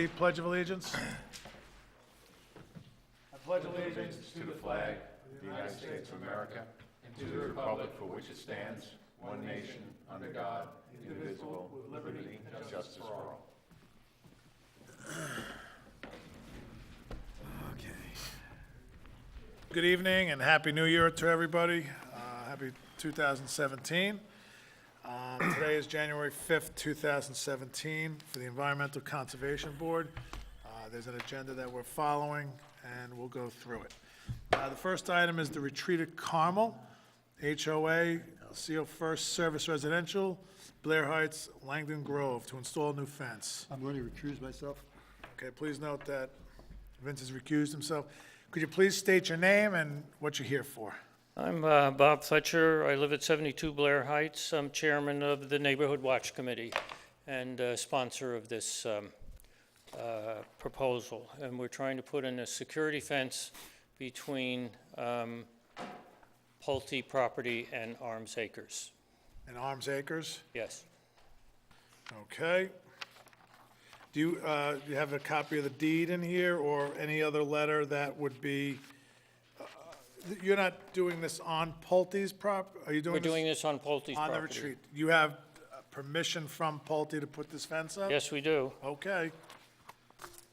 the Pledge of Allegiance? I pledge allegiance To the flag of the United States of America, and to the republic for which it stands, one nation, under God, indivisible, with liberty and justice for all. Good evening and Happy New Year to everybody. Happy 2017. Today is January 5th, 2017 for the Environmental Conservation Board. There's an agenda that we're following and we'll go through it. The first item is the Retreat at Carmel, HOA, CO First Service Residential, Blair Heights, Langdon Grove, to install a new fence. I'm going to recuse myself. Okay, please note that Vince has recused himself. Could you please state your name and what you're here for? I'm Bob Fletcher. I live at 72 Blair Heights. I'm chairman of the Neighborhood Watch Committee and sponsor of this proposal. And we're trying to put in a security fence between Pulte property and Arms Acres. In Arms Acres? Yes. Okay. Do you have a copy of the deed in here or any other letter that would be, you're not doing this on Pulte's are you doing We're this? doing this on Pulte's On property. the retreat? You have permission from Pulte to put this fence up? Yes, we do. Okay.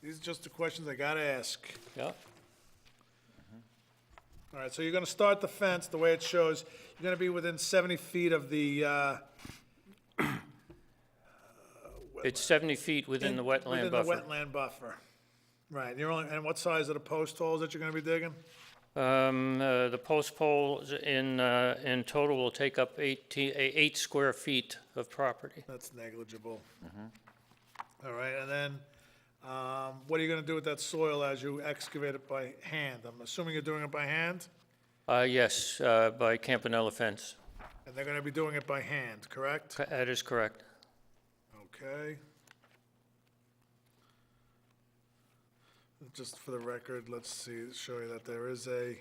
These are just the questions I gotta ask. Yeah. All right, so you're gonna start the fence the way it shows. You're gonna be within 70 feet of the, It's 70 feet within the wetland buffer. Within the wetland buffer. Right, and what size are the post holes that you're gonna be digging? The post poles in total will take up 8 square feet of property. That's negligible. All right, and then, what are you gonna do with that soil as you excavate it by hand? I'm assuming you're doing it by hand, Yes, by Campanella fence. and they're gonna be doing it by hand, correct? That is correct. Okay. Just for the record, let's see, show you that there is a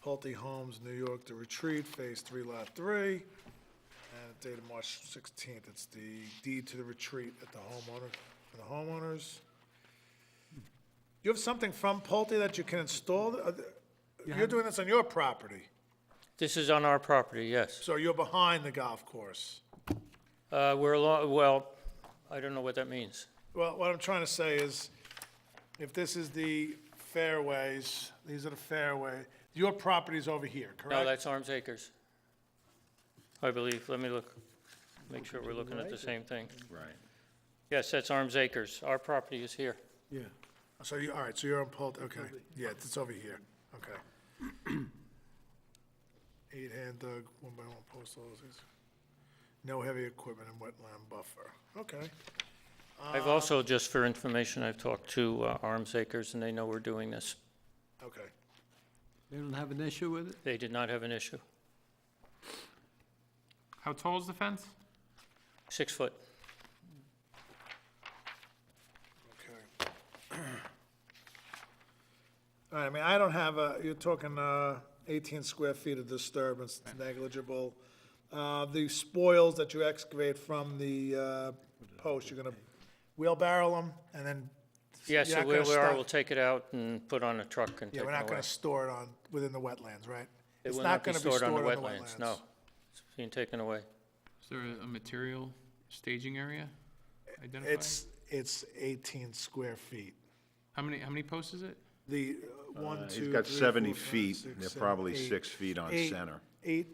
Pulte Homes, New York, The Retreat, Phase 3, Lot 3, and dated March 16th. It's the deed to the retreat at the homeowner, for the homeowners. You have something from Pulte that you can install? You're doing this on your property, This is on our property, yes. so you're behind the golf course. We're along, well, I don't know what that means. Well, what I'm trying to say is, if this is the fairways, these are the fairway, your property's over here, correct? No, that's Arms Acres. I believe, let me look, make sure we're looking at the same thing. Right. Yes, that's Arms Acres. Our property is here. Yeah. So you, all right, so you're on Pulte, okay. Yeah, it's over here, okay. 8-hand dug, 1x1 post holes. No heavy equipment and wetland buffer. Okay. I've also, just for information, I've talked to Arms Acres, and they know we're doing this. Okay. They don't have an issue with it? They did not have an issue. How tall is the fence? 6 foot. Okay. All right, I mean, I don't have you're talking 18 square feet of disturbance, it's negligible. The spoils that you excavate from the post, you're gonna wheelbarrow them, and then. Yes, you're so not we gonna are, stop- we'll take it out and put on a truck and Yeah, take we're it not away. gonna store it within the wetlands, right? It It's will not not be gonna be stored on the stored wetlands, no. It's being taken away. Is there a material staging area identified? It's 18 square feet. How many posts is it? The one, two, He's got three, 70 four, five, feet, six, they're seven, probably eight, 6 feet on eight, center, 8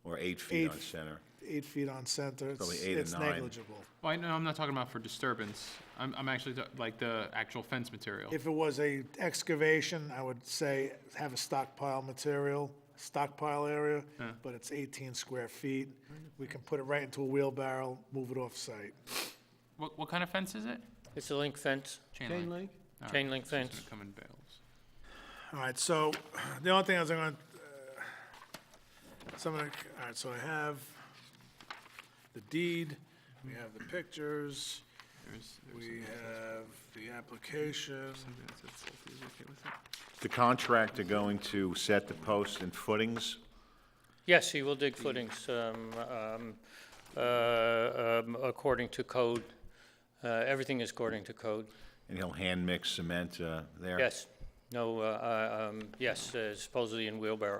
or 8 feet on Eight. center. 8 feet on center. Probably It's 8 or it's 9. negligible. Well, I know, I'm not talking about for disturbance. I'm actually, like the actual fence material. If it was a excavation, I would say have a stockpile material, stockpile area, but it's 18 square feet. We can put it right into a wheelbarrow, move it off-site. What kind of fence is it? It's a link fence, Chain Chain link. link? All right, chain link so it's fence. gonna come in bales. All right, so the only thing I was going to, all right, so I have the deed, we have the pictures, There's we have the application. something that says Pulte is okay with it. Is the contractor going to set the posts and footings? Yes, he will dig footings according to code Everything is according to code. And he'll hand mix cement there? Yes, no, yes, supposedly in wheelbarrow.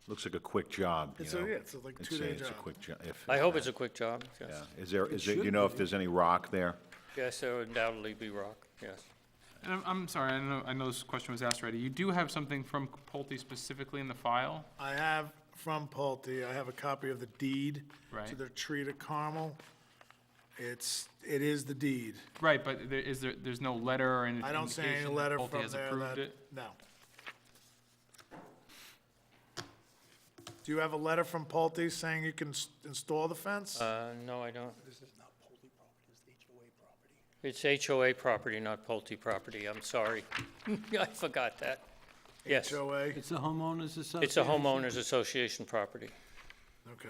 Looks like a quick job, you It's know? it's like a It's two-day It's a job. quick job. I hope it's a quick job, Yeah. yes. Is there, do you know if there's any rock there? Yes, there would undoubtedly be rock, yes. And I'm sorry, I know this question was asked already. You do have something from Pulte specifically in the file? I have from Pulte, I have a copy of the deed to Right. their tree to Carmel. It is the deed. Right, but there's no letter or any I don't see any indication letter that Pulte from has there approved that, it? no. Do you have a letter from Pulte saying you can install the fence? No, I don't. This is not Pulte property, it's HOA property. It's HOA property, not Pulte property, I'm sorry. I forgot that. Yes, HOA? It's a homeowners association? it's a homeowners association property. Okay.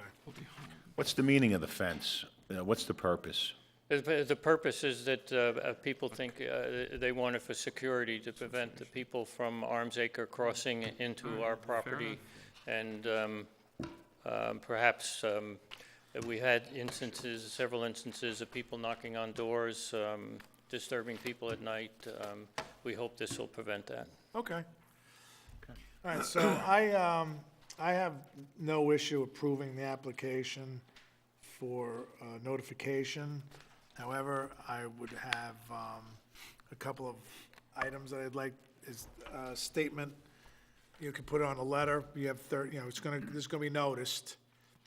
What's the meaning of the fence? What's the purpose? The purpose is that people think they want it for security to prevent the people from Arms Acre crossing into our property. And perhaps we had several instances of people knocking on doors, disturbing people at night. We hope this will prevent that. Okay. All right, so I have no issue approving the application for notification. However, I would have a couple of items that I'd like, is a statement. You could put it on a letter, you have this is gonna be noticed.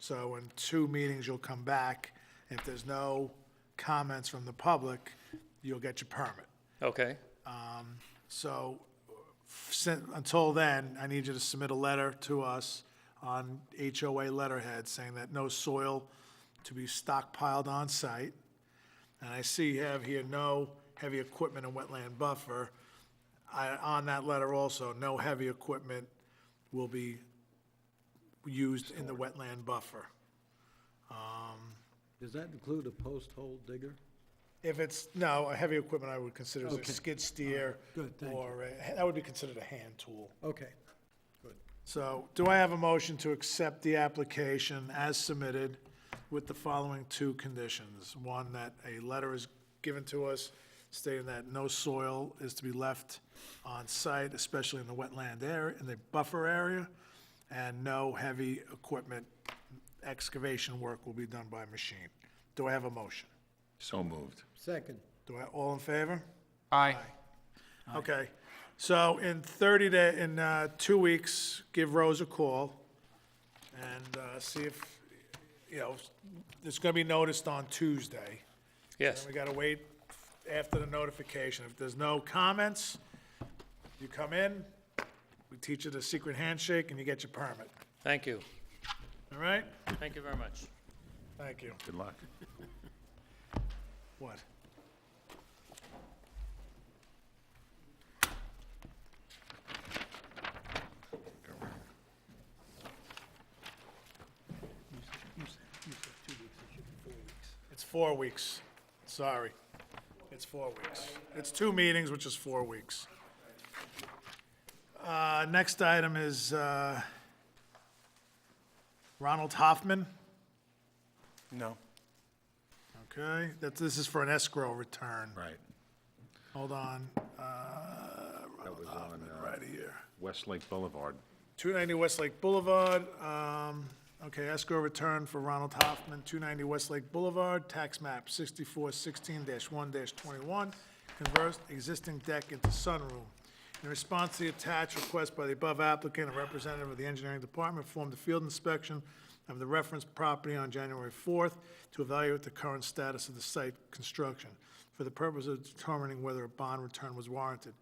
So in 2 meetings, you'll come back. If there's no comments from the public, you'll get your permit. Okay, So, until then, I need you to submit a letter to us on HOA letterhead saying that no soil to be stockpiled on site. And I see you have here, no heavy equipment and wetland buffer. On that letter also, no heavy equipment will be used in the wetland buffer. Does that include a post hole digger? If it's, no, a heavy equipment I would consider as a Okay. skid steer. Good, thank you. Or, that would be considered a hand tool. Okay. So, do I have a motion to accept the application as submitted with the following 2 conditions? One, that a letter is given to us stating that no soil is to be left on site, especially in the wetland area, in the buffer area, and no heavy equipment excavation work will be done by machine. Do I have a motion? So moved. Second. All in favor? Aye. Okay, so in 2 weeks, give Rose a call and see if, it's gonna be noticed on Tuesday. yes, And we gotta wait after the notification. If there's no comments, you come in, we teach you the secret handshake, and you get your permit. thank you. All right? Thank you very much. Thank you. Good luck. What? It's 4 weeks. Sorry. It's 4 weeks. It's 2 meetings, which is 4 weeks. Next item is Ronald Hoffman. No. Okay, this is for an escrow return. Right. Hold on, That was on right here. Westlake Boulevard. 290 Westlake Boulevard, okay, escrow return for Ronald Hoffman, 290 Westlake Boulevard, tax map 6416-1-21, convert existing deck into sunroom. In response to the attached request by the above applicant, a representative of the engineering department performed a field inspection of the reference property on January 4th to evaluate the current status of the site construction for the purpose of determining whether a bond return was warranted.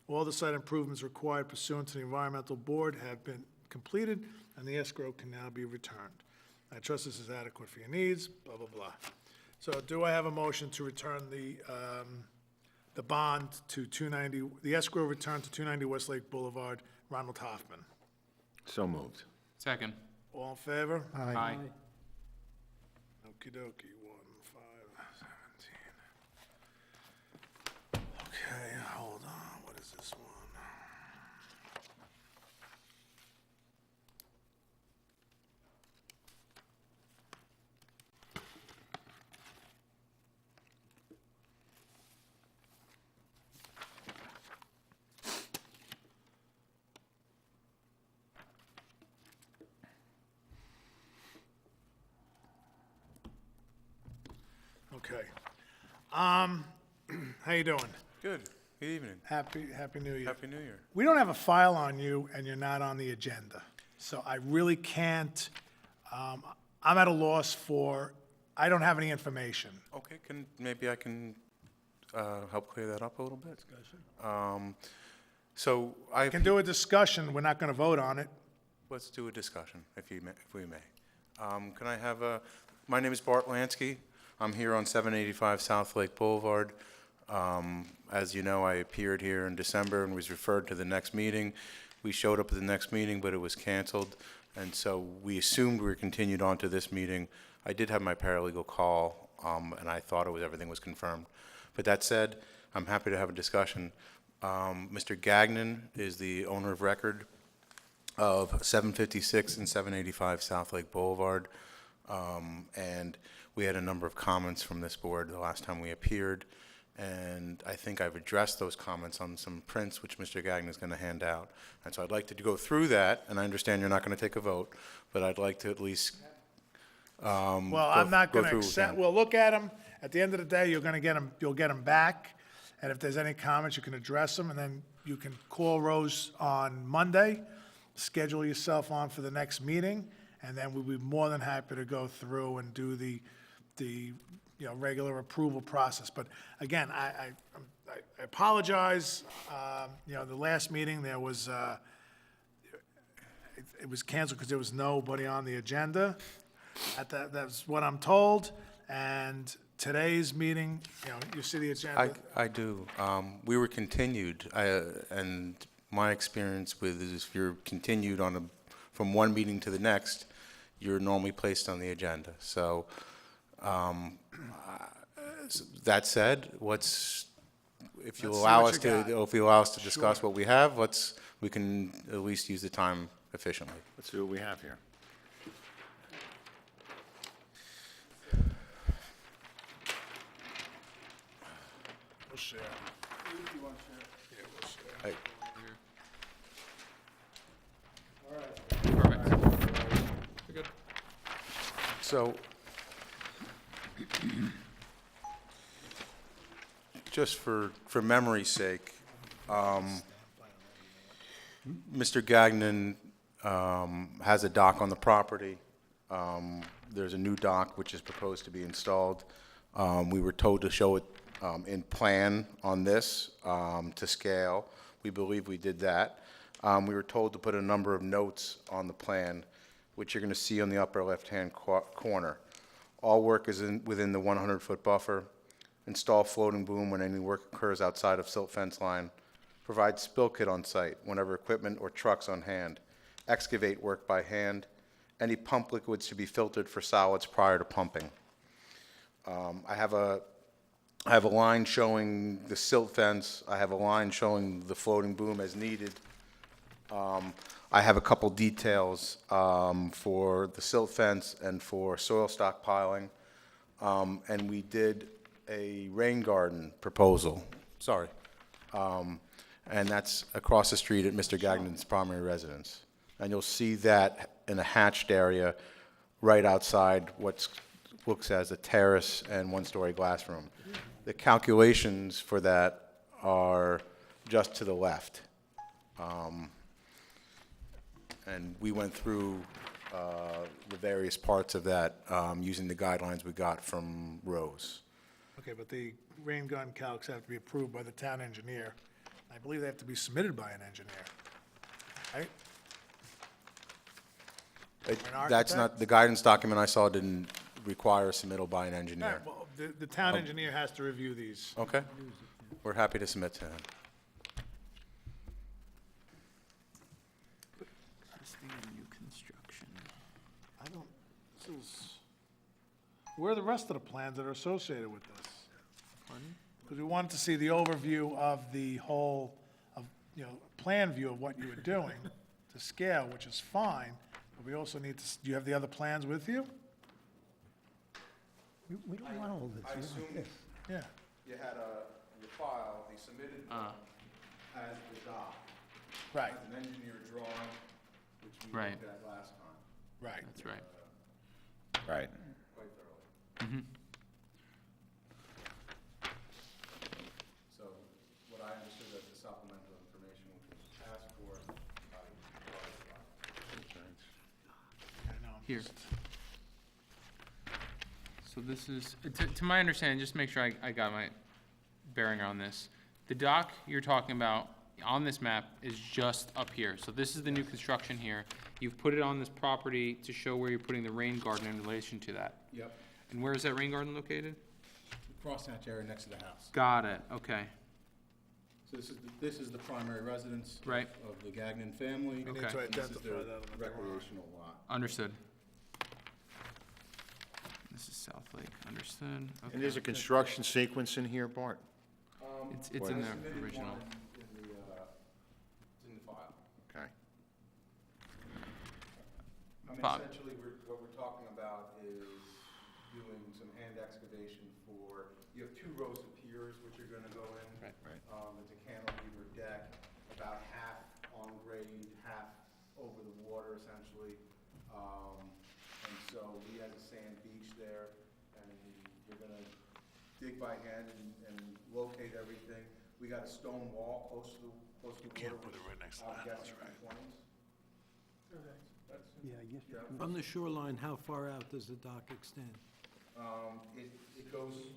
All the site improvements required pursuant to the environmental board have been completed, and the escrow can now be returned. I trust this is adequate for your needs, blah, blah, blah. So do I have a motion to return the bond to 290, the escrow return to 290 Westlake Boulevard, Ronald Hoffman? So moved. Second. All in favor? Aye. Okey dokey, 1, 5, 17. Okay, hold on, what is this one? Okay. How you doing? Good. Good evening. Happy New Year. Happy New Year. We don't have a file on you, and you're not on the agenda. So I really can't, I'm at a loss for, I don't have any information. Okay, maybe I can help clear that up a little bit? So We can do a discussion, we're not going to vote on it. let's do a discussion, if we may. Can I have my name is Bart Lansky. I'm here on 785 South Lake Boulevard. As you know, I appeared here in December and was referred to the next meeting. We showed up at the next meeting, but it was canceled, and so we assumed we were continued on to this meeting. I did have my paralegal call, and I thought everything was confirmed. But that said, I'm happy to have a discussion. Mr. Gagnon is the owner of record of 756 and 785 South Lake Boulevard, and we had a number of comments from this board the last time we appeared, and I think I've addressed those comments on some prints which Mr. Gagnon is going to hand out. And so I'd like to go through that, and I understand you're not going to take a vote, but I'd like to at least Well, I'm not go going to through accept, again. we'll look at them. At the end of the day, you'll get them back. And if there's any comments, you can address them, and then you can call Rose on Monday, schedule yourself on for the next meeting, and then we'll be more than happy to go through and do the regular approval process. But again, I apologize. The last meeting, there was, it was canceled because there was nobody on the agenda. That's what I'm told. And today's meeting, you see the agenda. I do. We were continued, and my experience with is if you're continued from one meeting to the next, you're normally placed on the agenda. So, that said, if you Let's see allow what us you to, got. if you allow us to discuss Sure. what we have, we can at least use the time efficiently. Let's see what we have here. We'll share. Yeah, we'll share. Perfect. We're good. So, just for memory's sake, Mr. Gagnon has a dock on the property. There's a new dock which is proposed to be installed. We were told to show it in plan on this to scale. We believe we did that. We were told to put a number of notes on the plan, which you're going to see on the upper left-hand corner. All work is within the 100-foot buffer. Install floating boom when any work occurs outside of silt fence line. Provide spill kit on site whenever equipment or trucks on hand. Excavate work by hand. Any pump liquids to be filtered for solids prior to pumping. I have a line showing the silt fence. I have a line showing the floating boom as needed. I have a couple details for the silt fence and for soil stockpiling. And we did a rain garden proposal, and that's across the street at Mr. Gagnon's primary residence. And you'll see that in a hatched area right outside what looks as a terrace and one-story glass room. The calculations for that are just to the left. And we went through the various parts of that using the guidelines we got from Rose. Okay, but the rain gun calcs have to be approved by the town engineer. I believe they have to be submitted by an engineer, right? That's not, the guidance document I saw didn't require a submittal by an All engineer. right, well, the town engineer has to review these. Okay, we're happy to submit to him. I don't, this is, where are the rest of the plans that are associated with this? Because we wanted to see the overview of the whole, plan view of what you were doing to scale, which is fine, but we also need to, do you have the other plans with you? We don't want all this. I assume Yeah. you had your file, the submitted as the doc, Right, an engineer drawing, which we Right. looked at last time, right. That's right. Right. quite thoroughly. Here. So this is, to my understanding, just to make sure I got my bearing on this. The dock you're talking about on this map is just up here. So this is the new construction here. You've put it on this property to show where you're putting the rain garden in relation to that. Yep. And where is that rain garden located? Crosshatch area next to the house. Got it, okay. So this is the primary residence. Right. Of the Gagnon family. We need Okay. to And this is identify their that on the drawing. recreational lot. Understood. This is South Lake, understood. And there's a Okay. construction sequence in here, Bart? It's in the original. It's in the file. Okay. I mean, Bob. essentially, what we're talking about is doing some hand excavation for, you have 2 rows of piers which are gonna go in. Right. Right. It's a cantilever deck, about half on grade, half over the water essentially. And so he has a sand beach there, and you're gonna dig by hand and locate everything. We got a stone wall close to the water. Can't put it right next to the I'm house, guessing right? from 20s. Yeah, I guess. From the shoreline, how far out does the dock extend? It goes,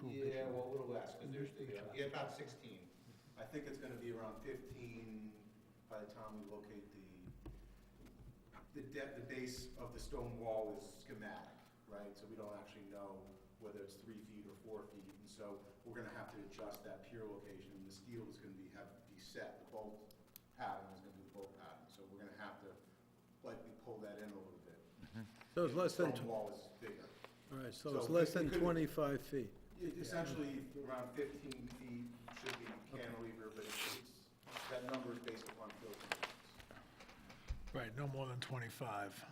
yeah, well, a little less, because there's yeah, about 16. I think it's gonna be around 15 by the time we locate the base of the stone wall is schematic, right? So we don't actually know whether it's 3 feet or 4 feet, and so we're gonna have to adjust that pier location, and the steel is gonna have to be set, the bolt pattern is gonna be the bolt pattern, so we're gonna have to likely pull that in a little bit. So it's less than, Stone wall is bigger. all right, so So it's less it than could- 25 feet. Essentially, around 15 feet should be cantilever, but that number is based upon field conditions. Right, no more than 25.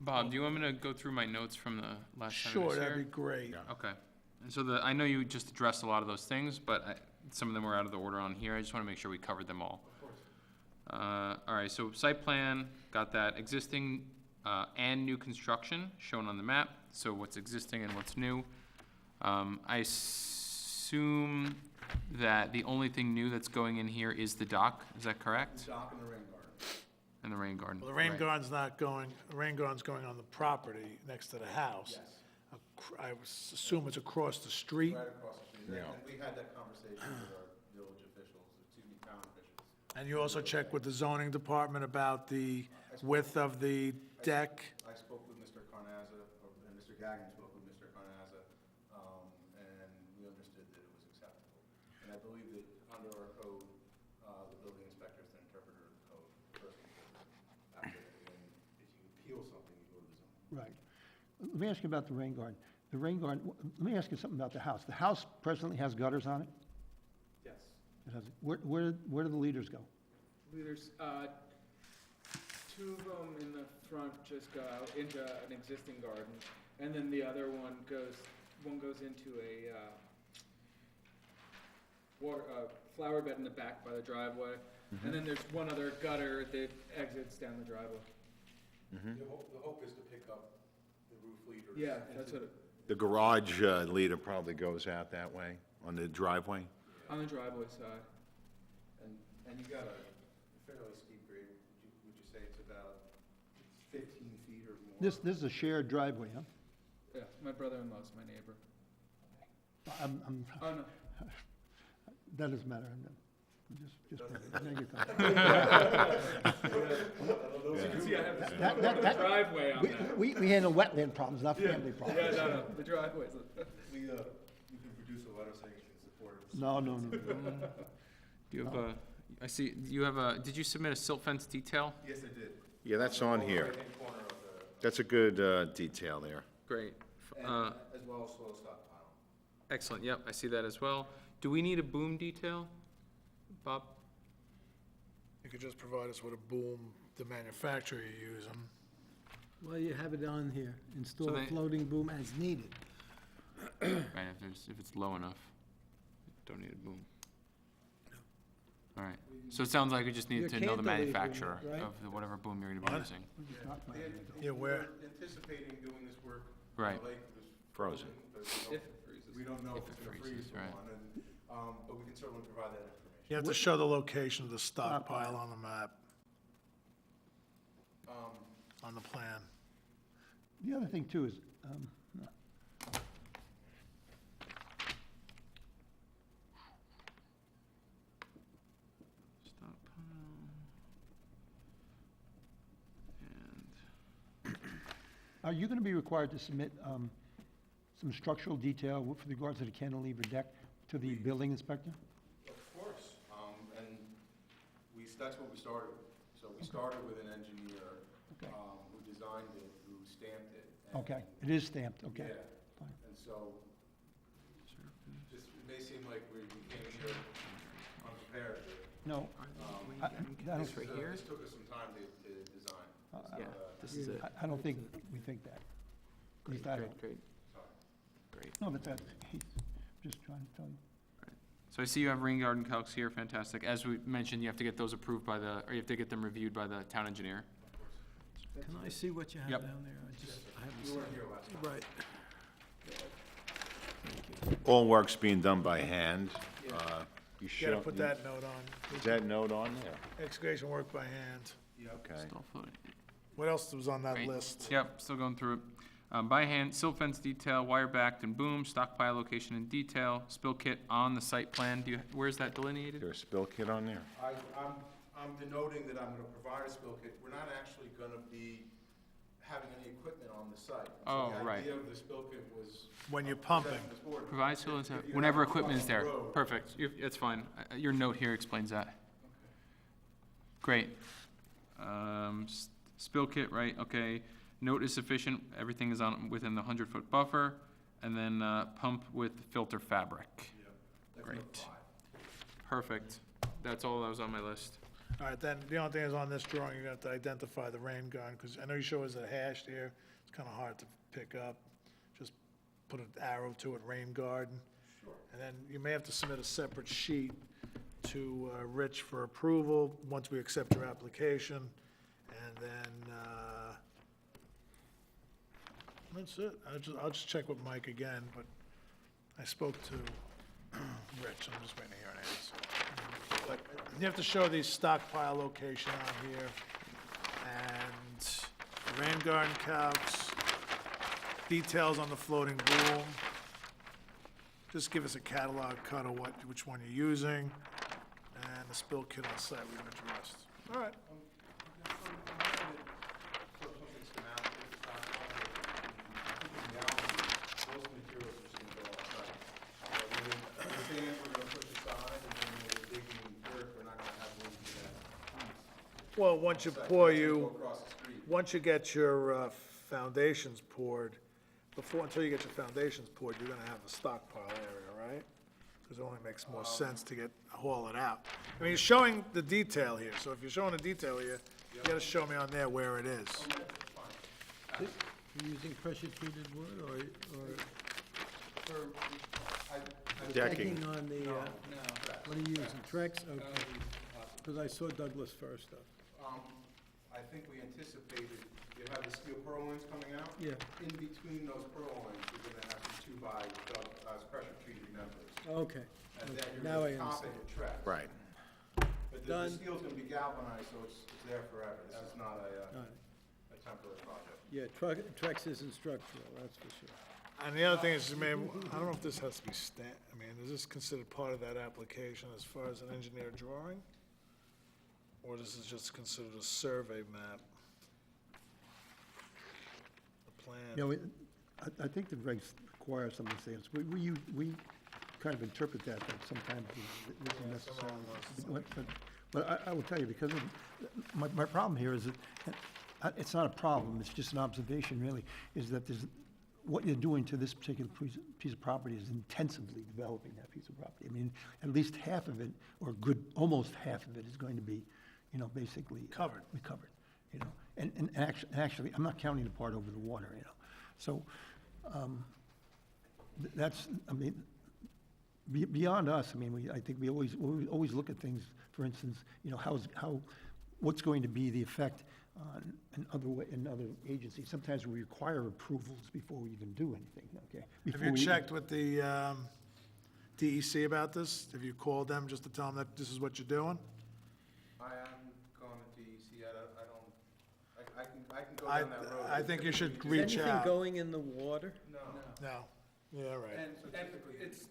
Bob, do you want me to go through my notes from the last time I Sure, was that'd be here? great. Okay. And so I know you just addressed a lot of those things, but some of them were out of the order on here. I just want to make sure we covered them all. Of course. All right, so site plan, got that. Existing and new construction shown on the map, so what's existing and what's new. I assume that the only thing new that's going in here is the dock, is that correct? The dock and the rain garden. And the rain garden. Well, the rain Right. garden's not going, the rain garden's going on the property next to the house. Yes, I assume it's across the street. right across the street. Yeah. And we had that conversation with our village officials, town officials. And you also check with the zoning department about the width of the deck? I spoke with Mr. Carnazza, and Mr. Gagnon spoke with Mr. Carnazza, and we understood that it was acceptable. And I believe that under our code, the building inspector is the interpreter of the code, first and foremost. After, and if you appeal something, you go to the zoning. Right. Let me ask you about the rain garden. The rain garden, let me ask you something about the house. The house presently has gutters on it? Yes. It has, where do the leaders go? There's 2 of them in the front just go out into an existing garden, and then the other one goes into a flower bed in the back by the driveway, and then there's one other gutter that exits down the driveway. The hope is to pick up the roof leaders. Yeah, that's what The garage leader probably goes out that way on the driveway. on the driveway side. And you got a fairly steep grade, would you say it's about 15 feet or more? This is a shared driveway, huh? Yeah, my brother-in-law's my neighbor. I'm, Oh no, that doesn't matter. Just, you can see I have this that, driveway on that. we handle wetland problems, not family Yeah, problems. no, the driveway's. You can produce a letter saying it's in support of. No. Do you have I see, you have did you submit a silt fence detail? Yes, I did. Yeah, that's on here. Right-hand corner of That's a good detail there. Great. and as well as soil stockpile. Excellent, yep, I see that as well. Do we need a boom detail, Bob? You could just provide us with a boom, the manufacturer you use them. Well, you have it on here. Install they- floating boom as needed. Right, if it's low enough, don't need a boom. All right, so it sounds like we just need Your to know the cantilever, manufacturer right? of whatever boom you're gonna be using. Yeah, where? We're anticipating doing this work. Right. The lake was Frozen. but If it freezes. we don't know if If it's it gonna freezes, freeze for right. one, and, but we can certainly provide that information. You have to show the location of the stockpile on the map, on the plan. The other thing too is, no. Stockpile. And, Are you gonna be required to submit, some structural detail with regards to the cantilever deck to the building inspector? Of course, and that's what we started with. So we started with an engineer, Okay. who designed it, who stamped it. and- Okay, it is stamped, okay. Yeah, Fine. and so, just, it may seem like we came here unprepared. No, I don't, This took us some time to design. yeah, this is it. I don't think we think that. At least I don't. Great. No, but that, he's just trying to tell you. So I see you have rain garden calcs here, fantastic. As we mentioned, you have to get those approved by the, or you have to get them reviewed by the town engineer. Can I see what you have Yep. down there? I haven't seen it. Right. All work's being done by hand. You You should. gotta put that note on, Is that note on there? excavation work by hand. Okay. Still floating. What else was on that Great. list? Yep, still going through it. By hand, silt fence detail, wire backed and boom, stockpile location and detail, spill kit on the site plan. Where's that delineated? Is there a spill kit on there? I'm denoting that I'm gonna provide a spill kit. We're not actually gonna be having any equipment on the site. Oh, So right. the idea of the spill kit was. When you're pumping. presenting this board. Provide spill, If you whenever have a equipment is crossing there. road, Perfect, it's fine. Your note here explains that. Great. Spill kit, right, okay. Note is sufficient, everything is on, within the 100-foot buffer, and then pump with filter fabric. that's Great. number 5. Perfect. That's all that was on my list. All right, then, the only thing is on this drawing, you're gonna have to identify the rain gun, because I know you show us a hashed here, it's kinda hard to pick up. Just put an arrow to it, rain garden. Sure. And then you may have to submit a separate sheet to Rich for approval, once we accept your application. And then, that's it. I'll just check with Mike again, but I spoke to Rich, I'm just waiting to hear an answer. But you have to show the stockpile location on here, and the rain garden calcs, details on the floating boom. Just give us a catalog cut of which one you're using, and the spill kit on site we've addressed. All right. Most materials are just gonna go outside. The sand we're gonna push aside, and then when we're digging dirt, we're not gonna have room for that. Well, once you That's pour, gonna go you, across the street. once you get your foundations poured, until you get your foundations poured, you're gonna have a stockpile area, right? Because it only makes more sense to haul it out. I mean, you're showing the detail here, so if you're showing the detail here, you gotta show me on there where it is. You're using pressure-treated wood, or Decking. decking on the, what are you using, Trex? Okay. Because I saw Douglas fir stuff. I think we anticipated, you have the steel purlins coming out. Yeah. In between those purlins, you're gonna have some 2x pressure-treated members. Okay. And then Now you're I gonna top it understand. with Trex. Right. But the Done. steel's gonna be galvanized, so it's there forever. This is not All a right. temporary project. Yeah, Trex isn't structural, that's for sure. And the other thing is, I don't know if this has to be I mean, is this considered part of that application as far as an engineer drawing? Or this is just considered a survey map? The plan? You know, I think the regs require some of the things. We kind of interpret that sometimes it isn't necessary. But I will tell you, because of, my problem here is that, it's not a problem, it's just an observation really, is that what you're doing to this particular piece of property is intensively developing that piece of property. I mean, at least half of it, or almost half of it is going to be, basically. Recovered, And actually, I'm not counting the part over the water, So, that's, I mean, beyond us, I mean, I think we always look at things, for instance, what's going to be the effect on in other agencies. Sometimes we require approvals before we even do anything, okay? Have Before you we- checked with the DEC about this? Have you called them just to tell them that this is what you're doing? I haven't gone to DEC yet. I can go I think you should Is reach anything out. going in the water? No, yeah, right. And it's,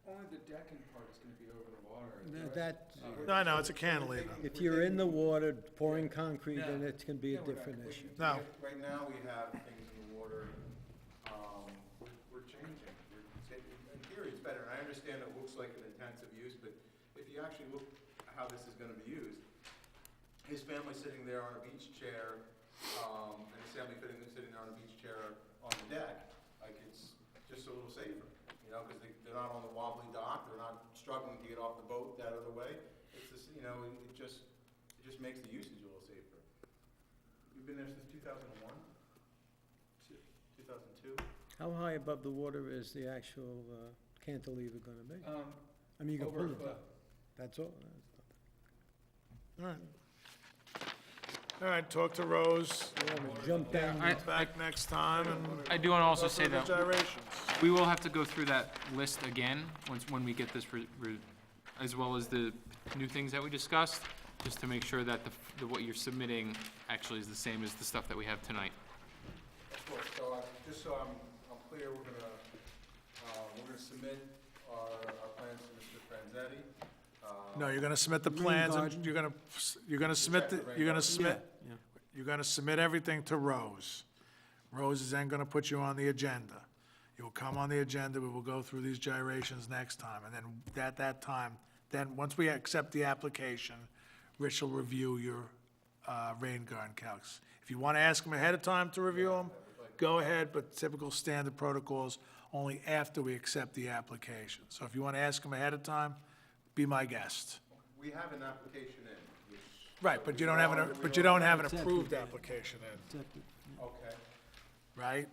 only the decking part is gonna be over the water. No, right? that, No, I know, it's a cantilever. if you're in the water pouring concrete, then it can be a different issue. No, Right now, we have things in the water, we're changing. In theory, it's better, and I understand it looks like an intensive use, but if you actually look at how this is gonna be used, his family's sitting there on a beach chair, and his family sitting there on a beach chair on the deck, like, it's just a little safer, you know, because they're not on the wobbly dock, they're not struggling to get off the boat that other way. It's just, you know, it just makes the usage a little safer. You've been there since 2001? 2002? How high above the water is the actual cantilever gonna be? I mean, you can Over pull a it foot. up. That's all. all right. All right, talk to Rose, Jump down. back next time, and I do want to also go say through the that gyrations. we will have to go through that list again, when we get this, as well as the new things that we discussed, just to make sure that what you're submitting actually is the same as the stuff that we have tonight. Of course, so just so I'm clear, we're gonna submit our plans to Mr. Franzetti. No, you're gonna submit the plans, and you're gonna submit, you're gonna submit, Yeah. you're gonna submit everything to Rose. Rose is then gonna put you on the agenda. You'll come on the agenda, we will go through these gyrations next time, and then at that time, then, once we accept the application, Rich will review your, rain garden calcs. If you wanna ask him ahead of time to review them, go ahead, but typical standard protocols, only after we accept the application. So if you wanna ask him ahead of time, be my guest. We have an application in, which, Right, but you don't have an approved application in, Accepted. okay, right?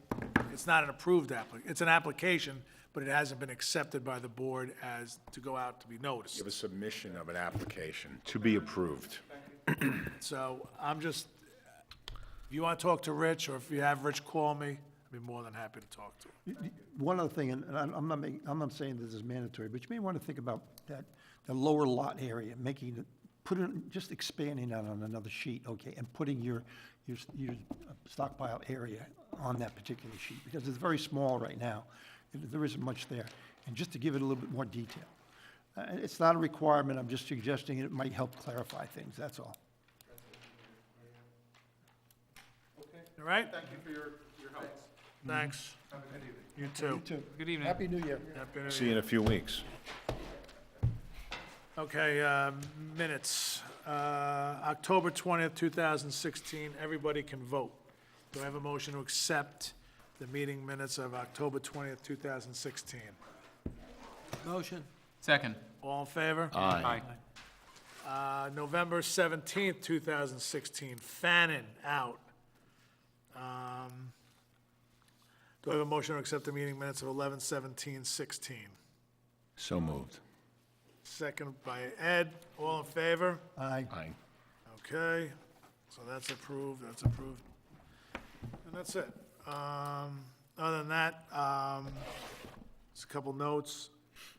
It's not an approved it's an application, but it hasn't been accepted by the board as to go out to be noticed. Give a submission of an application to be approved. So I'm just, if you want to talk to Rich, or if you have Rich call me, I'd be more than happy to talk to him. One other thing, and I'm not saying this is mandatory, but you may want to think about that, the lower lot area, just expanding that on another sheet, okay, and putting your stockpile area on that particular sheet, because it's very small right now. There isn't much there, and just to give it a little bit more detail. It's not a requirement, I'm just suggesting it might help clarify things, that's all. All right? thank you for your help. Thanks. Have a good evening. You too. Good evening. Happy New Year. Happy New See you Year. in a few weeks. Okay, minutes. October 20th, 2016, everybody can vote. Do I have a motion to accept the meeting minutes of October 20th, 2016? Motion. Second. All in favor? Aye. November 17th, 2016, Fannin, out. Do I have a motion to accept the meeting minutes of 11/17/16? So moved. Second by Ed, all in favor? Aye. Aye. Okay, so that's approved, and that's it. Other than that, just a couple notes.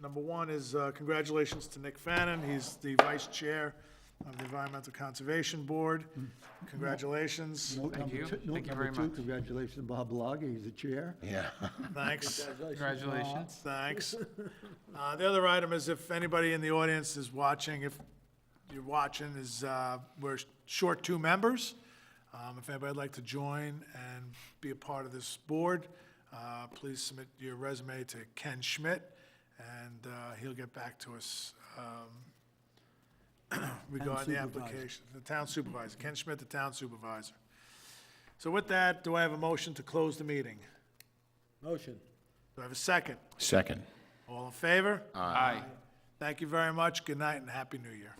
Number one is congratulations to Nick Fannin, he's the vice chair of the Environmental Conservation Board. Congratulations, Note Thank number you. two- note Thank you number very two, much. Congratulations to Bob Lager, he's the chair. Yeah. thanks. Congratulations. Thanks. The other item is if anybody in the audience is watching, if you're watching, we're short 2 members. If anybody would like to join and be a part of this board, please submit your resume to Ken Schmidt, and he'll get back to us regarding the supervisor. application. The town supervisor, Ken Schmidt, the town supervisor. So with that, do I have a motion to close the meeting? Motion. Do I have a second? Second. All in favor? Aye. Thank you very much. Good night and Happy New Year.